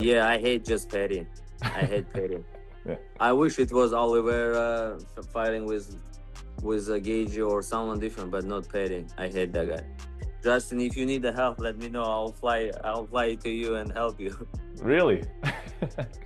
Yeah, I hate just Paddy. I hate Paddy. Yeah. I wish it was Oliveira fighting with Gage or someone different, but not Paddy. I hate that guy. Justin, if you need the help, let me know. I'll fly to you and help you. Really?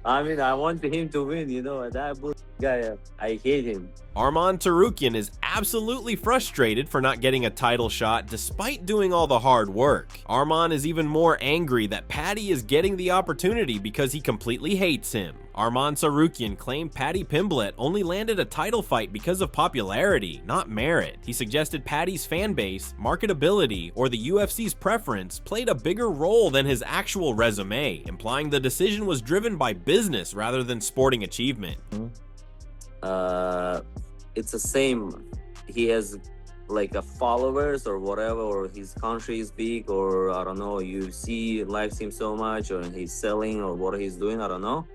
I mean, I want him to win, you know. That guy, I hate him. Arman Tsarukyan is absolutely frustrated for not getting a title shot despite doing all the hard work. Arman is even more angry that Paddy is getting the opportunity because he completely hates him. Arman Tsarukyan claimed Paddy Pimblett only landed a title fight because of popularity, not merit. He suggested Paddy's fanbase, marketability, or the UFC's preference played a bigger role than his actual resume, implying the decision was driven by business rather than sporting achievement. It's the same. He has like a followers or whatever, or his country is big, or I don't know, UFC likes him so much, or he's selling, or what he's doing, I don't know.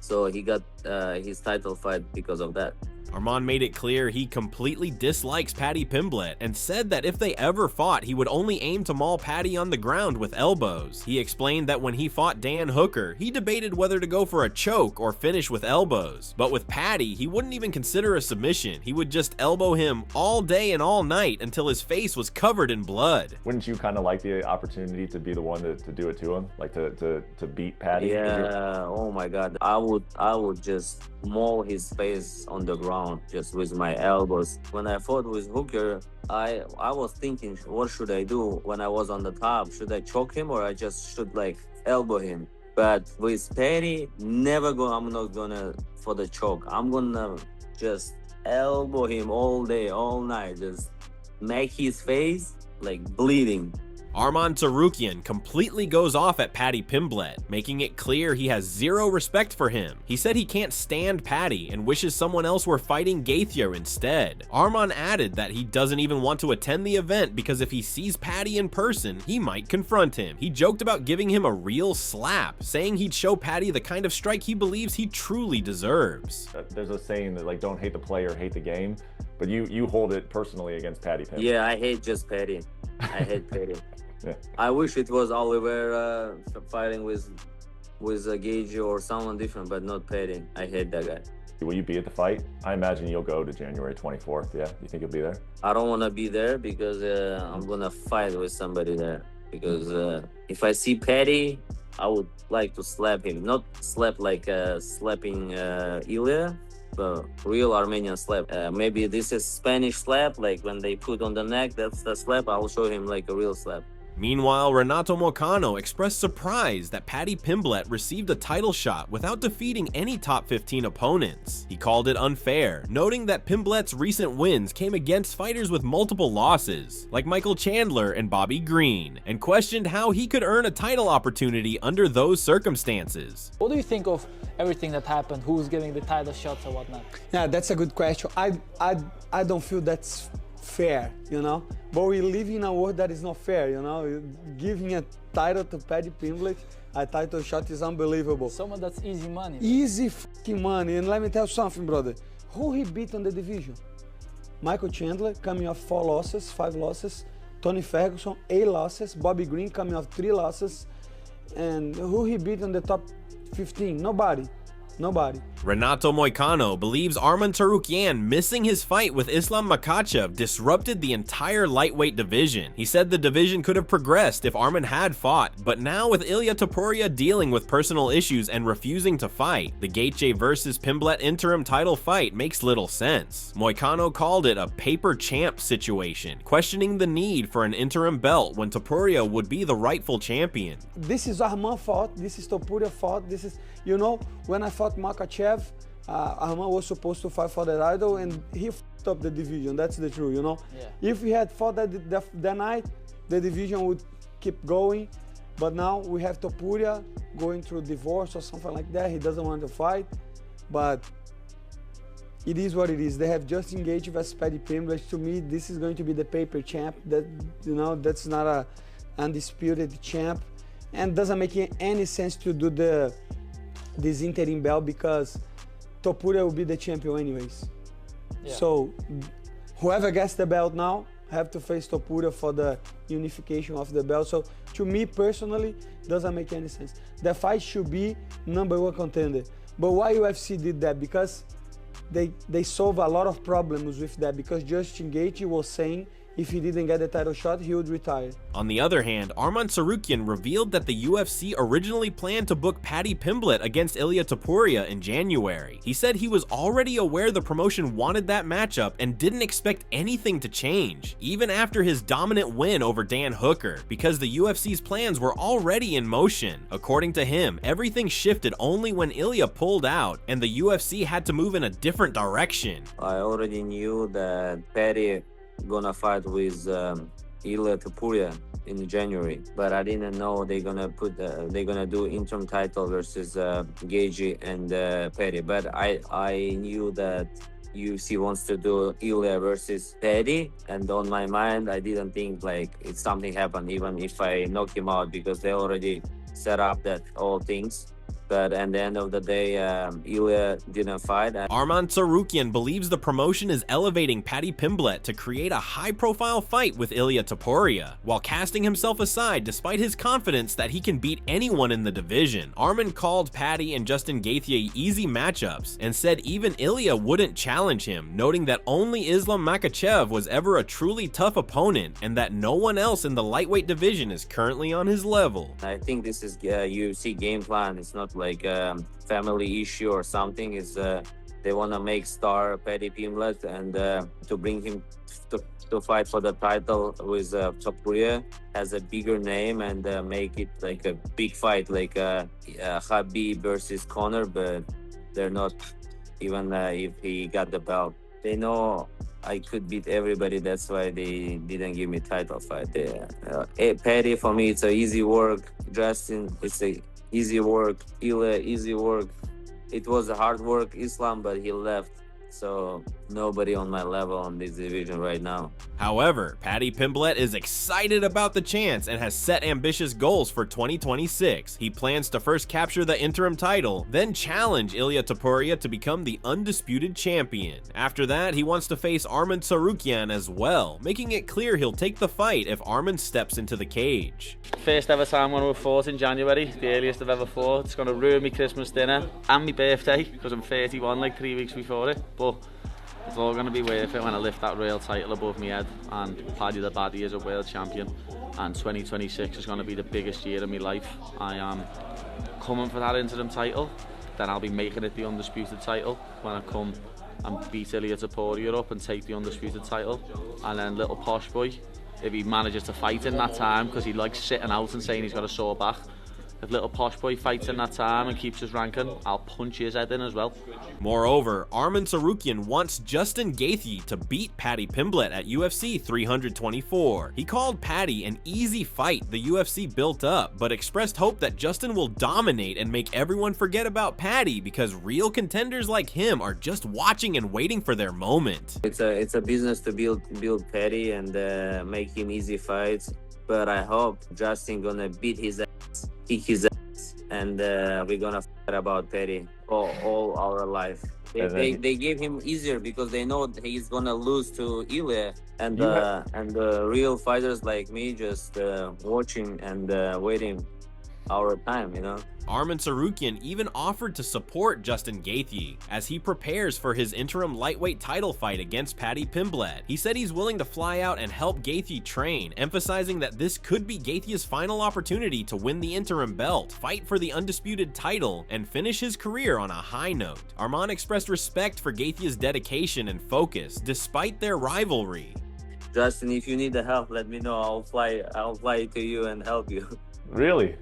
So he got his title fight because of that. Arman made it clear he completely dislikes Paddy Pimblett and said that if they ever fought, he would only aim to maul Paddy on the ground with elbows. He explained that when he fought Dan Hooker, he debated whether to go for a choke or finish with elbows. But with Paddy, he wouldn't even consider a submission. He would just elbow him all day and all night until his face was covered in blood. Wouldn't you kind of like the opportunity to be the one to do it to him, like to beat Paddy? Yeah. Oh my God. I would just maul his face on the ground just with my elbows. When I fought with Hooker, I was thinking, what should I do when I was on the top? Should I choke him or I just should like elbow him? But with Paddy, I'm not gonna for the choke. I'm gonna just elbow him all day, all night, just make his face like bleeding. Arman Tsarukyan completely goes off at Paddy Pimblett, making it clear he has zero respect for him. He said he can't stand Paddy and wishes someone else were fighting Gaethje instead. Arman added that he doesn't even want to attend the event because if he sees Paddy in person, he might confront him. He joked about giving him a real slap, saying he'd show Paddy the kind of strike he believes he truly deserves. There's a saying that like, don't hate the player, hate the game, but you hold it personally against Paddy Pimblett. Yeah, I hate just Paddy. I hate Paddy. Yeah. I wish it was Oliveira fighting with Gage or someone different, but not Paddy. I hate that guy. Will you be at the fight? I imagine you'll go to January 24th. Yeah, you think you'll be there? I don't want to be there because I'm gonna fight with somebody there. Because if I see Paddy, I would like to slap him. Not slap like slapping Ilya, but real Armenian slap. Maybe this is Spanish slap, like when they put on the neck, that's the slap. I'll show him like a real slap. Meanwhile, Renato Moicano expressed surprise that Paddy Pimblett received a title shot without defeating any top 15 opponents. He called it unfair, noting that Pimblett's recent wins came against fighters with multiple losses, like Michael Chandler and Bobby Green, and questioned how he could earn a title opportunity under those circumstances. What do you think of everything that happened? Who's getting the title shots or whatnot? Yeah, that's a good question. I don't feel that's fair, you know, but we live in a world that is not fair, you know. Giving a title to Paddy Pimblett, a title shot, is unbelievable. Someone that's easy money. Easy fucking money. And let me tell you something, brother. Who he beat on the division? Michael Chandler coming off 4 losses, 5 losses. Tony Ferguson, 8 losses. Bobby Green coming off 3 losses. And who he beat on the top 15? Nobody. Nobody. Renato Moicano believes Arman Tsarukyan missing his fight with Islam Makhachev disrupted the entire lightweight division. He said the division could have progressed if Arman had fought, but now with Ilia Topuria dealing with personal issues and refusing to fight, the Gaethje versus Pimblett interim title fight makes little sense. Moicano called it a paper champ situation, questioning the need for an interim belt when Topuria would be the rightful champion. This is Arman fought, this is Topuria fought, this is, you know, when I fought Makhachev, Arman was supposed to fight for the title and he f***ed up the division, that's the truth, you know. Yeah. If he had fought that night, the division would keep going, but now we have Topuria going through divorce or something like that. He doesn't want to fight, but it is what it is. They have Justin Gaethje versus Paddy Pimblett. To me, this is going to be the paper champ. That, you know, that's not a undisputed champ, and doesn't make any sense to do this interim belt because Topuria will be the champion anyways. Yeah. So whoever gets the belt now have to face Topuria for the unification of the belt. So to me personally, doesn't make any sense. The fight should be #1 contender. But why UFC did that? Because they solve a lot of problems with that, because Justin Gaethje was saying if he didn't get the title shot, he would retire. On the other hand, Arman Tsarukyan revealed that the UFC originally planned to book Paddy Pimblett against Ilia Topuria in January. He said he was already aware the promotion wanted that matchup and didn't expect anything to change, even after his dominant win over Dan Hooker, because the UFC's plans were already in motion. According to him, everything shifted only when Ilia pulled out, and the UFC had to move in a different direction. I already knew that Paddy gonna fight with Ilia Topuria in January, but I didn't know they're gonna do interim title versus Gaethje and Paddy. But I knew that UFC wants to do Ilia versus Paddy, and on my mind I didn't think like it's something happened even if I knock him out, because they already set up that all things. But at the end of the day, Ilia didn't fight. Arman Tsarukyan believes the promotion is elevating Paddy Pimblett to create a high-profile fight with Ilia Topuria, while casting himself aside despite his confidence that he can beat anyone in the division. Arman called Paddy and Justin Gaethje easy matchups, and said even Ilia wouldn't challenge him, noting that only Islam Makhachev was ever a truly tough opponent, and that no one else in the lightweight division is currently on his level. I think this is UFC game plan. It's not like a family issue or something. Is they want to make star Paddy Pimblett and to bring him to fight for the title with Topuria has a bigger name and make it like a big fight, like Khabib versus Conor. But they're not, even if he got the belt. They know I could beat everybody. That's why they didn't give me title fight. Paddy, for me, it's a easy work. Justin, it's a easy work. Ilia, easy work. It was a hard work, Islam, but he left. So nobody on my level on this division right now. However, Paddy Pimblett is excited about the chance and has set ambitious goals for 2026. He plans to first capture the interim title, then challenge Ilia Topuria to become the undisputed champion. After that, he wants to face Arman Tsarukyan as well, making it clear he'll take the fight if Arman steps into the cage. First ever time when we fought in January, the earliest I've ever fought. It's going to ruin my Christmas dinner and my birthday because I'm 31 like 3 weeks before it. But it's all going to be worth it when I lift that real title above my head, and Paddy the Baddy is a world champion, and 2026 is going to be the biggest year of my life. I am coming for that interim title, then I'll be making it the undisputed title when I come and beat Ilia Topuria up and take the undisputed title. And then little posh boy, if he manages to fight in that time, because he likes sitting out and saying he's got a sore back, if little posh boy fights in that time and keeps his ranking, I'll punch his head in as well. Moreover, Arman Tsarukyan wants Justin Gaethje to beat Paddy Pimblett at UFC 324. He called Paddy an easy fight the UFC built up, but expressed hope that Justin will dominate and make everyone forget about Paddy, because real contenders like him are just watching and waiting for their moment. It's a business to build Paddy and make him easy fights. But I hope Justin gonna beat his ass, kick his ass, and we're gonna fight about Paddy all our life. They gave him easier because they know he's gonna lose to Ilia, and the real fighters like me just watching and waiting our time, you know. Arman Tsarukyan even offered to support Justin Gaethje as he prepares for his interim lightweight title fight against Paddy Pimblett. He said he's willing to fly out and help Gaethje train, emphasizing that this could be Gaethje's final opportunity to win the interim belt, fight for the undisputed title, and finish his career on a high note. Arman expressed respect for Gaethje's dedication and focus despite their rivalry. Justin, if you need the help, let me know. I'll fly to you and help you. Really?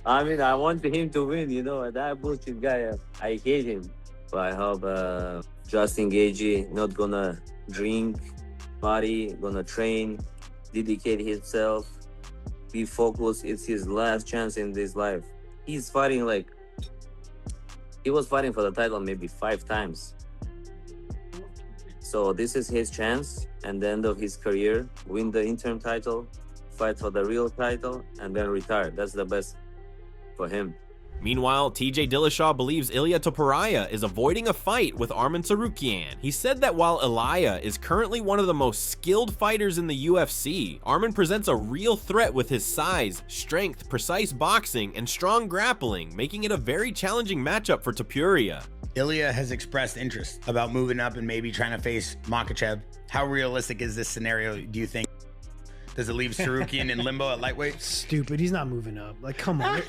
I mean, I want him to win, you know. That bullshit guy, I hate him. But I hope Justin Gaethje not gonna drink, party, gonna train, dedicate himself, be focused. It's his last chance in this life. He was fighting for the title maybe 5 times. So this is his chance, and the end of his career, win the interim title, fight for the real title, and then retire. That's the best for him. Meanwhile, TJ Dillashaw believes Ilia Topuria is avoiding a fight with Arman Tsarukyan. He said that while Ilia is currently one of the most skilled fighters in the UFC, Arman presents a real threat with his size, strength, precise boxing, and strong grappling, making it a very challenging matchup for Topuria. Ilia has expressed interest about moving up and maybe trying to face Makhachev. How realistic is this scenario, do you think? Does it leave Tsarukyan in limbo at lightweight? Stupid. He's not moving up. Like, come on.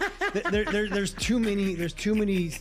There's too many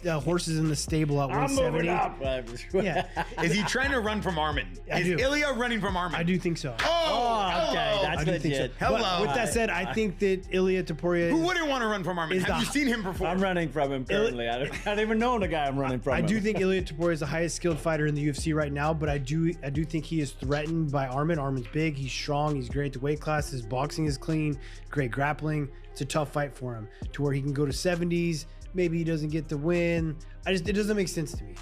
horses in the stable at 170. I'm moving up. Yeah. Is he trying to run from Arman? Is Ilia running from Arman? I do think so. Oh, okay. That's legit. Hello. But with that said, I think that Ilia Topuria. Who wouldn't want to run from Arman? Have you seen him before? I'm running from him currently. I don't even know the guy I'm running from. I do think Ilia Topuria is the highest skilled fighter in the UFC right now, but I do think he is threatened by Arman. Arman's big, he's strong, he's great at the weight class, his boxing is clean, great grappling. It's a tough fight for him to where he can go to 70s. Maybe he doesn't get the win. It doesn't make sense to me.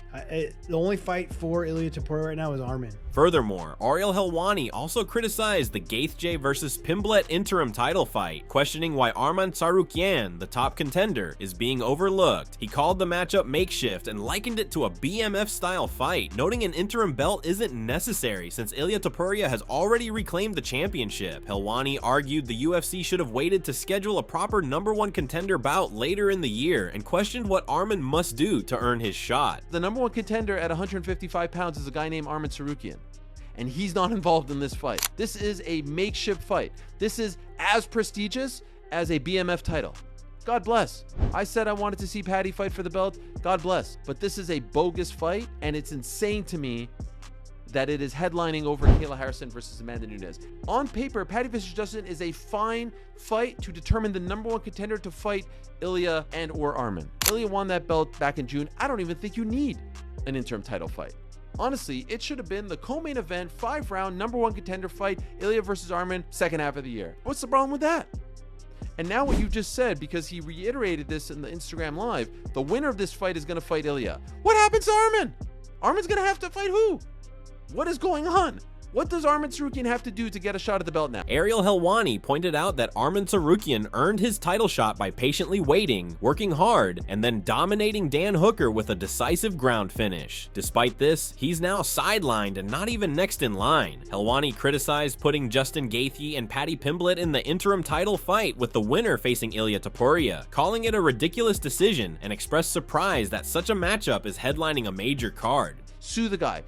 The only fight for Ilia Topuria right now is Arman. Furthermore, Ariel Helwani also criticized the Gaethje versus Pimblet interim title fight, questioning why Arman Tsarukyan, the top contender, is being overlooked. He called the matchup makeshift and likened it to a BMF-style fight, noting an interim belt isn't necessary since Ilia Topuria has already reclaimed the championship. Helwani argued the UFC should have waited to schedule a proper #1 contender bout later in the year and questioned what Arman must do to earn his shot. The #1 contender at 155 pounds is a guy named Arman Tsarukyan, and he's not involved in this fight. This is a makeshift fight. This is as prestigious as a BMF title. God bless. I said I wanted to see Paddy fight for the belt. God bless. But this is a bogus fight, and it's insane to me that it is headlining over Kayla Harrison versus Amanda Nunes. On paper, Paddy vs. Justin is a fine fight to determine the #1 contender to fight Ilia and or Arman. Ilia won that belt back in June. I don't even think you need an interim title fight. Honestly, it should have been the co-main event, 5-round, #1 contender fight, Ilia versus Arman, second half of the year. What's the problem with that? And now what you just said, because he reiterated this in the Instagram Live, the winner of this fight is going to fight Ilia. What happens to Arman? Arman's going to have to fight who? What is going on? What does Arman Tsarukyan have to do to get a shot at the belt now? Ariel Helwani pointed out that Arman Tsarukyan earned his title shot by patiently waiting, working hard, and then dominating Dan Hooker with a decisive ground finish. Despite this, he's now sidelined and not even next in line. Helwani criticized putting Justin Gaethje and Paddy Pimblet in the interim title fight with the winner facing Ilia Topuria, calling it a ridiculous decision and expressed surprise that such a matchup is headlining a major card. Sue the guy.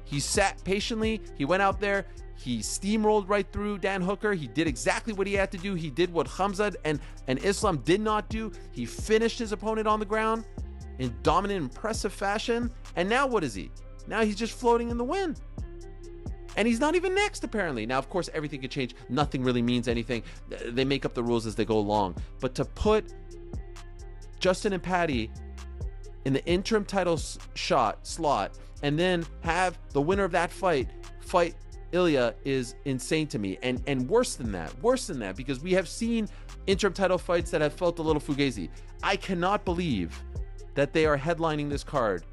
He sat patiently, he went out there, he steamrolled right through Dan Hooker, he did exactly what he had to do, he did what Khamzat and Islam did not do, he finished his opponent on the ground in dominant, impressive fashion, and now what is he? Now he's just floating in the wind. And he's not even next, apparently. Now, of course, everything could change, nothing really means anything, they make up the rules as they go along, but to put Justin and Paddy in the interim title slot, and then have the winner of that fight Ilia is insane to me. And worse than that, because we have seen interim title fights that have felt a little fugazi. I cannot believe that they are headlining this card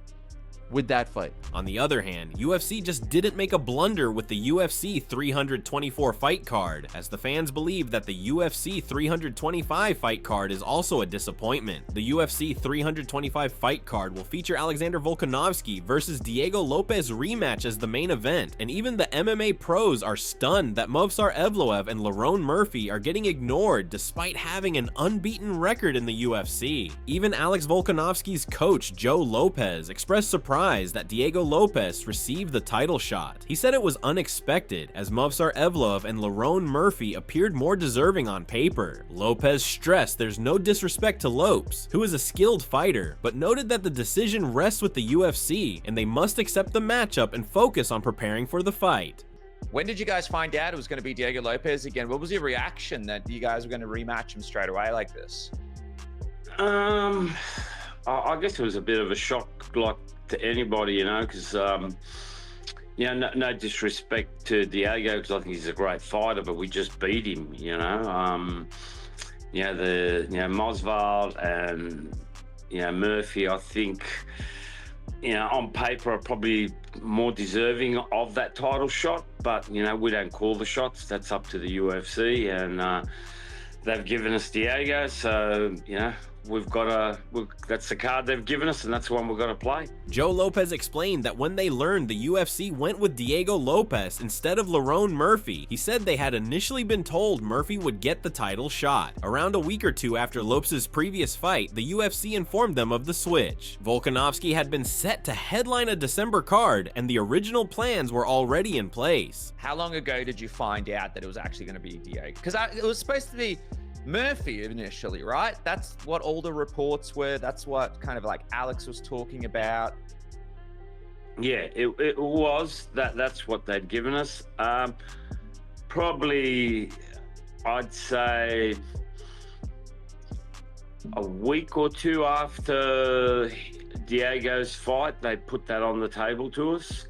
with that fight. On the other hand, UFC just didn't make a blunder with the UFC 324 fight card, as the fans believe that the UFC 325 fight card is also a disappointment. The UFC 325 fight card will feature Alexander Volkanovski versus Diego Lopez rematch as the main event, and even the MMA pros are stunned that Movsar Evloev and Lerone Murphy are getting ignored despite having an unbeaten record in the UFC. Even Alex Volkanovski's coach, Joe Lopez, expressed surprise that Diego Lopez received the title shot. He said it was unexpected, as Movsar Evloev and Lerone Murphy appeared more deserving on paper. Lopez stressed there's no disrespect to Lopes, who is a skilled fighter, but noted that the decision rests with the UFC and they must accept the matchup and focus on preparing for the fight. When did you guys find out it was going to be Diego Lopez again? What was your reaction that you guys were going to rematch him straight away like this? I guess it was a bit of a shock, like to anybody, you know, because no disrespect to Diego, because I think he's a great fighter, but we just beat him, you know. Mosvald and Murphy, I think, on paper are probably more deserving of that title shot, but we don't call the shots. That's up to the UFC, and they've given us Diego, so that's the card they've given us, and that's the one we've got to play. Joe Lopez explained that when they learned the UFC went with Diego Lopes instead of Lerone Murphy, he said they had initially been told Murphy would get the title shot. Around a week or two after Lopes' previous fight, the UFC informed them of the switch. Volkanovski had been set to headline a December card, and the original plans were already in place. How long ago did you find out that it was actually going to be Diego? Because it was supposed to be Murphy initially, right? That's what all the reports were. That's what kind of like Alex was talking about. Yeah, it was. That's what they'd given us. Probably, I'd say a week or two after Diego's fight, they put that on the table to us.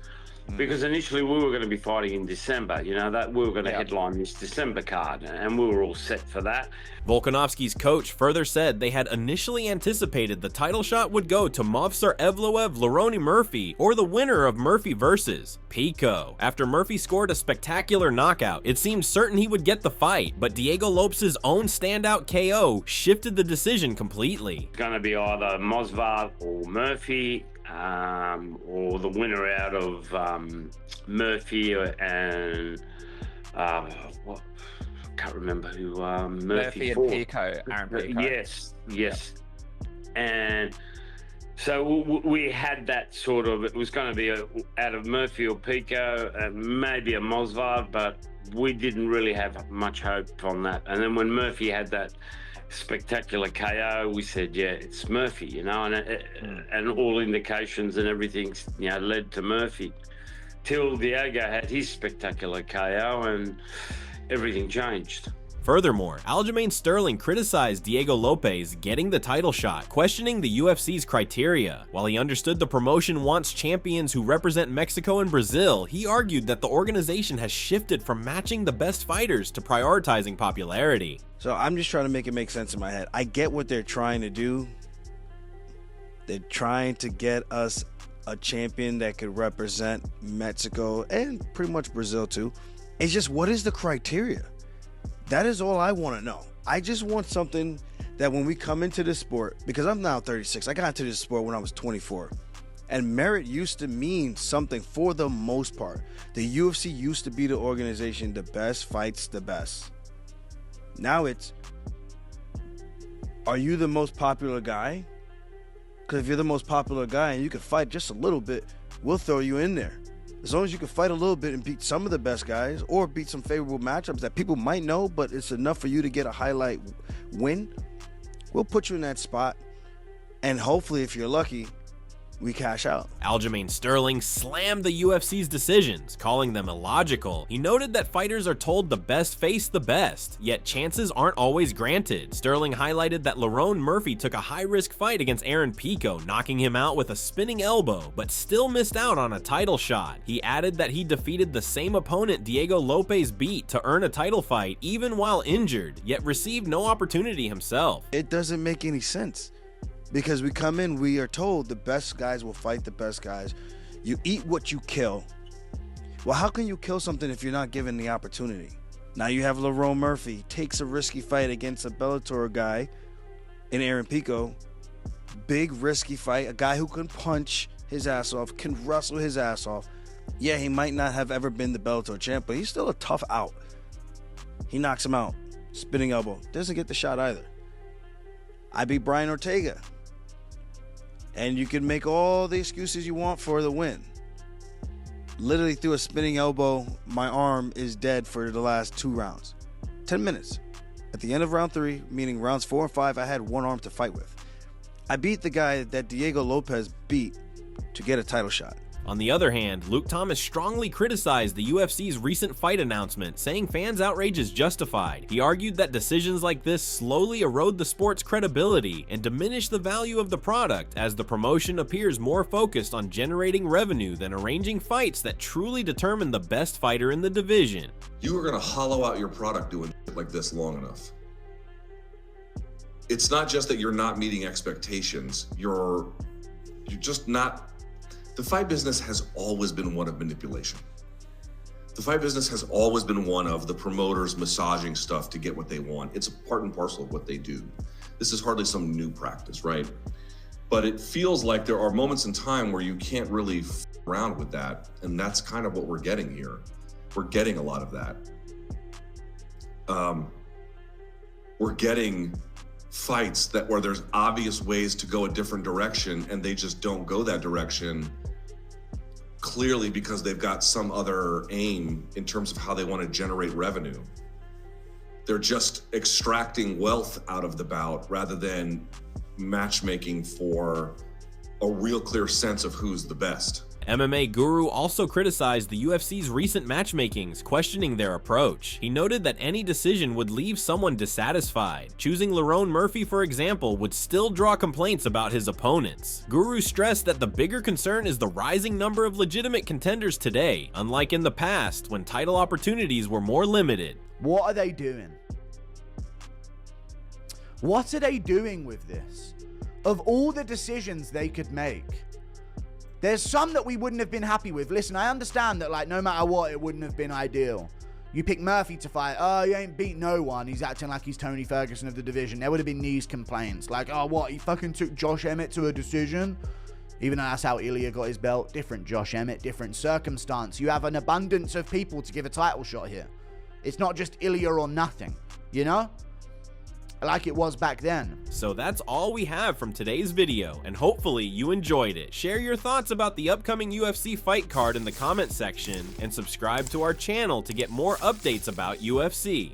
Because initially we were going to be fighting in December, you know, that we were going to headline this December card, and we were all set for that. Volkanovski's coach further said they had initially anticipated the title shot would go to Movsar Evloev Lerone Murphy, or the winner of Murphy versus Pico. After Murphy scored a spectacular knockout, it seemed certain he would get the fight, but Diego Lopes' own standout KO shifted the decision completely. It's going to be either Mosvar or Murphy. Or the winner out of Murphy and what? I can't remember who Murphy and Pico, Aaron Pico. Yes. And so we had that sort of. It was going to be out of Murphy or Pico, and maybe a Mosvar, but we didn't really have much hope on that. And then when Murphy had that spectacular KO, we said, yeah, it's Murphy, you know, and all indications and everything, you know, led to Murphy till Diego had his spectacular KO and everything changed. Furthermore, Aljamain Sterling criticized Diego Lopes getting the title shot, questioning the UFC's criteria. While he understood the promotion wants champions who represent Mexico and Brazil, he argued that the organization has shifted from matching the best fighters to prioritizing popularity. So I'm just trying to make it make sense in my head. I get what they're trying to do. They're trying to get us a champion that could represent Mexico and pretty much Brazil too. It's just, what is the criteria? That is all I want to know. I just want something that when we come into this sport, because I'm now 36, I got into this sport when I was 24, and merit used to mean something for the most part. The UFC used to be the organization, the best fights the best. Now it's, are you the most popular guy? Because if you're the most popular guy and you can fight just a little bit, we'll throw you in there. As long as you can fight a little bit and beat some of the best guys or beat some favorable matchups that people might know, but it's enough for you to get a highlight win, we'll put you in that spot. And hopefully, if you're lucky, we cash out. Aljamain Sterling slammed the UFC's decisions, calling them illogical. He noted that fighters are told the best face the best, yet chances aren't always granted. Sterling highlighted that Lerone Murphy took a high-risk fight against Aaron Pico, knocking him out with a spinning elbow, but still missed out on a title shot. He added that he defeated the same opponent Diego Lopes beat to earn a title fight even while injured, yet received no opportunity himself. It doesn't make any sense. Because we come in, we are told the best guys will fight the best guys. You eat what you kill. Well, how can you kill something if you're not given the opportunity? Now you have Lerone Murphy, takes a risky fight against a Bellator guy in Aaron Pico. Big, risky fight. A guy who can punch his ass off, can wrestle his ass off. Yeah, he might not have ever been the Bellator champ, but he's still a tough out. He knocks him out. Spinning elbow. Doesn't get the shot either. I beat Brian Ortega. And you can make all the excuses you want for the win. Literally through a spinning elbow, my arm is dead for the last 2 rounds. 10 minutes. At the end of round 3, meaning rounds 4 and 5, I had one arm to fight with. I beat the guy that Diego Lopes beat to get a title shot. On the other hand, Luke Thomas strongly criticized the UFC's recent fight announcement, saying fans' outrage is justified. He argued that decisions like this slowly erode the sport's credibility and diminish the value of the product, as the promotion appears more focused on generating revenue than arranging fights that truly determine the best fighter in the division. You are going to hollow out your product doing shit like this long enough. It's not just that you're not meeting expectations, you're just not. The fight business has always been one of manipulation. The fight business has always been one of the promoters massaging stuff to get what they want. It's a part and parcel of what they do. this is hardly some new practice, right? But it feels like there are moments in time where you can't really f around with that, and that's kind of what we're getting here. We're getting a lot of that. We're getting fights that where there's obvious ways to go a different direction, and they just don't go that direction, clearly because they've got some other aim in terms of how they want to generate revenue. They're just extracting wealth out of the bout rather than matchmaking for a real clear sense of who's the best. MMA Guru also criticized the UFC's recent matchmakings, questioning their approach. He noted that any decision would leave someone dissatisfied. Choosing Lerone Murphy, for example, would still draw complaints about his opponents. Guru stressed that the bigger concern is the rising number of legitimate contenders today, unlike in the past when title opportunities were more limited. What are they doing? What are they doing with this? Of all the decisions they could make, there's some that we wouldn't have been happy with. Listen, I understand that, like, no matter what, it wouldn't have been ideal. You pick Murphy to fight. Oh, he ain't beat no one. He's acting like he's Tony Ferguson of the division. There would have been these complaints. Like, oh, what? He fucking took Josh Emmett to a decision? Even though that's how Ilya got his belt. Different Josh Emmett, different circumstance. You have an abundance of people to give a title shot here. It's not just Ilya or nothing, you know? Like it was back then. So that's all we have from today's video, and hopefully you enjoyed it. Share your thoughts about the upcoming UFC fight card in the comment section, and subscribe to our channel to get more updates about UFC.